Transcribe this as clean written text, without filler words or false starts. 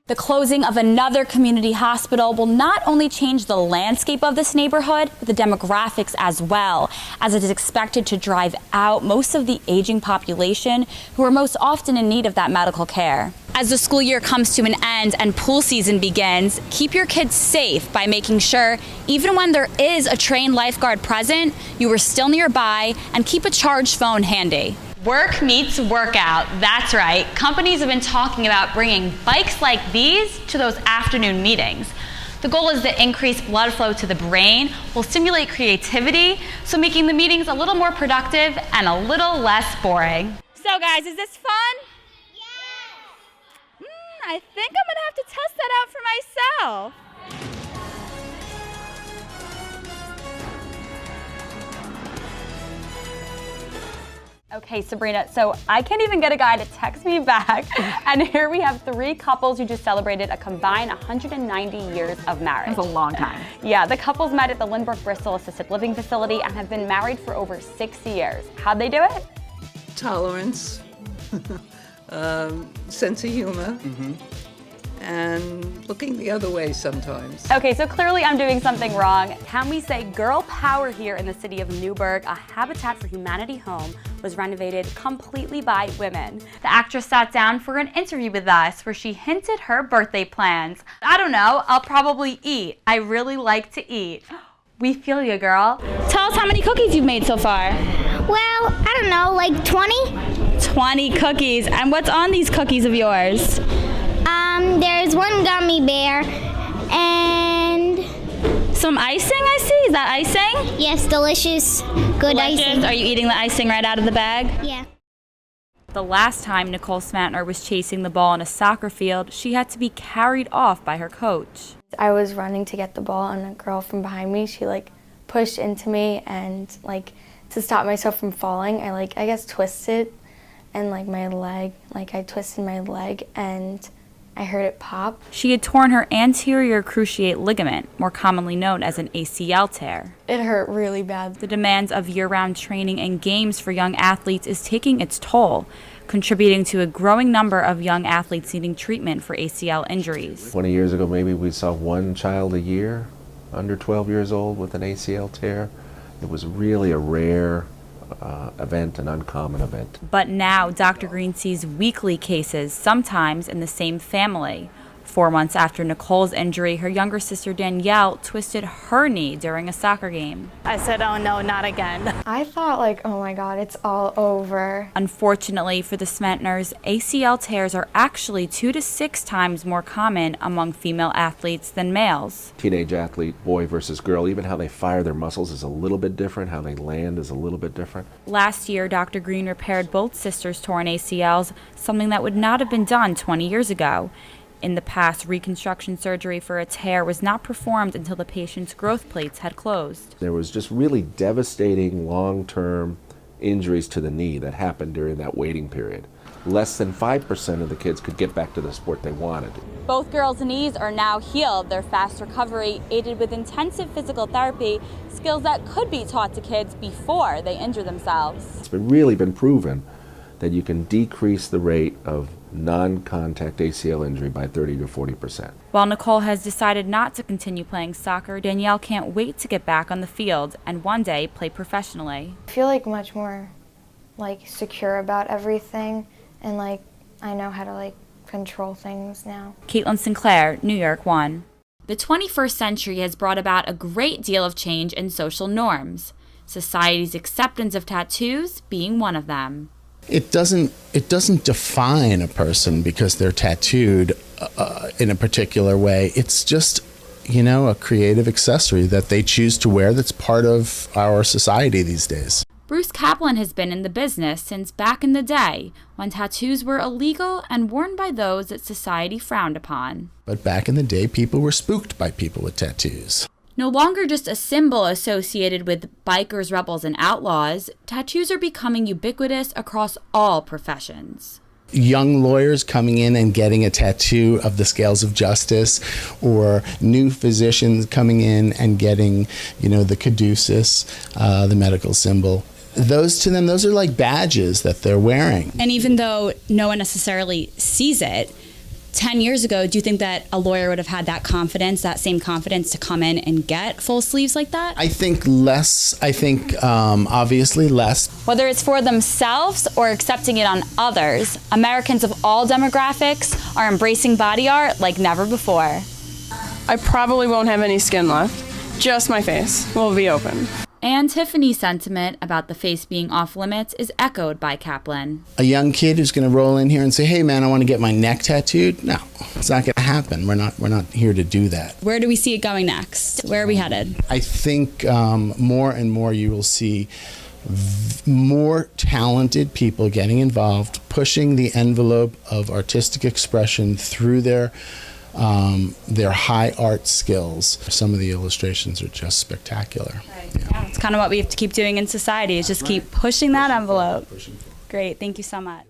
The closing of another community hospital will not only change the landscape of this neighborhood, but the demographics as well, as it is expected to drive out most of the aging population who are most often in need of that medical care. As the school year comes to an end and pool season begins, keep your kids safe by making sure, even when there is a trained lifeguard present, you are still nearby and keep a charged phone handy. Work meets workout. That's right. Companies have been talking about bringing bikes like these to those afternoon meetings. The goal is to increase blood flow to the brain, will stimulate creativity, so making the meetings a little more productive and a little less boring. So guys, is this fun? Yes! I think I'm gonna have to test that out for myself. Okay, Sabrina, so I can't even get a guy to text me back. And here we have 3 couples who just celebrated a combined 190 years of marriage. That's a long time. Yeah, the couples met at the Lynbrook Bristol Assisted Living Facility and have been married for over 6 years. How'd they do it? Tolerance, sense of humor, and looking the other way sometimes. Okay, so clearly I'm doing something wrong. Can we say girl power here in the city of Newburgh? A Habitat for Humanity home was renovated completely by women. The actress sat down for an interview with us where she hinted her birthday plans. I don't know, I'll probably eat. I really like to eat. We feel you, girl. Tell us how many cookies you've made so far. Well, I don't know, like 20? 20 cookies. And what's on these cookies of yours? There's one gummy bear and some icing, I see. Is that icing? yes, delicious, good Delicious. icing. Are you eating the icing right out of the bag? Yeah. The last time Nicole Smantner was chasing the ball on a soccer field, she had to be carried off by her coach. I was running to get the ball and a girl from behind me, she pushed into me and to stop myself from falling, I guess twisted and my leg, I twisted my leg and I heard it pop. She had torn her anterior cruciate ligament, more commonly known as an ACL tear. It hurt really bad. The demands of year-round training and games for young athletes is taking its toll, contributing to a growing number of young athletes needing treatment for ACL injuries. 20 years ago, maybe we saw one child a year under 12 years old with an ACL tear. It was really a rare event, an uncommon event. But now Dr. Green sees weekly cases, sometimes in the same family. 4 months after Nicole's injury, her younger sister Danielle twisted her knee during a soccer game. I said, oh no, not again. I thought oh my God, it's all over. Unfortunately for the Smantners, ACL tears are actually 2 to 6 times more common among female athletes than males. Teenage athlete, boy versus girl, even how they fire their muscles is a little bit different, how they land is a little bit different. Last year, Dr. Green repaired both sisters' torn ACLs, something that would not have been done 20 years ago. In the past, reconstruction surgery for a tear was not performed until the patient's growth plates had closed. There was just really devastating long-term injuries to the knee that happened during that waiting period. Less than 5% of the kids could get back to the sport they wanted. Both girls' knees are now healed. Their fast recovery aided with intensive physical therapy, skills that could be taught to kids before they injure themselves. It's really been proven that you can decrease the rate of non-contact ACL injury by 30 to 40%. While Nicole has decided not to continue playing soccer, Danielle can't wait to get back on the field and one day play professionally. I feel much more secure about everything and I know how to control things now. Caitlin Sinclair, New York 1. The 21st century has brought about a great deal of change in social norms, society's acceptance of tattoos being one of them. It doesn't define a person because they're tattooed in a particular way. It's just, a creative accessory that they choose to wear that's part of our society these days. Bruce Kaplan has been in the business since back in the day when tattoos were illegal and worn by those that society frowned upon. But back in the day, people were spooked by people with tattoos. No longer just a symbol associated with bikers, rebels, and outlaws, tattoos are becoming ubiquitous across all professions. Young lawyers coming in and getting a tattoo of the scales of justice, or new physicians coming in and getting, the caduceus, the medical symbol. Those to them, those are like badges that they're wearing. And even though no one necessarily sees it, 10 years ago, do you think that a lawyer would have had that confidence, that same confidence to come in and get full sleeves like that? I think less. I think obviously less. Whether it's for themselves or accepting it on others, Americans of all demographics are embracing body art like never before. I probably won't have any skin left. Just my face will be open. And Tiffany's sentiment about the face being off limits is echoed by Kaplan. A young kid who's going to roll in here and say, "Hey, man, I want to get my neck tattooed." No, it's not going to happen. We're not here to do that. Where do we see it going next? Where are we headed? I think more and more you will see more talented people getting involved, pushing the envelope of artistic expression through their high art skills. Some of the illustrations are just spectacular. Yeah, it's kind of what we have to keep doing in society, is just keep pushing that envelope. Great, thank you so much.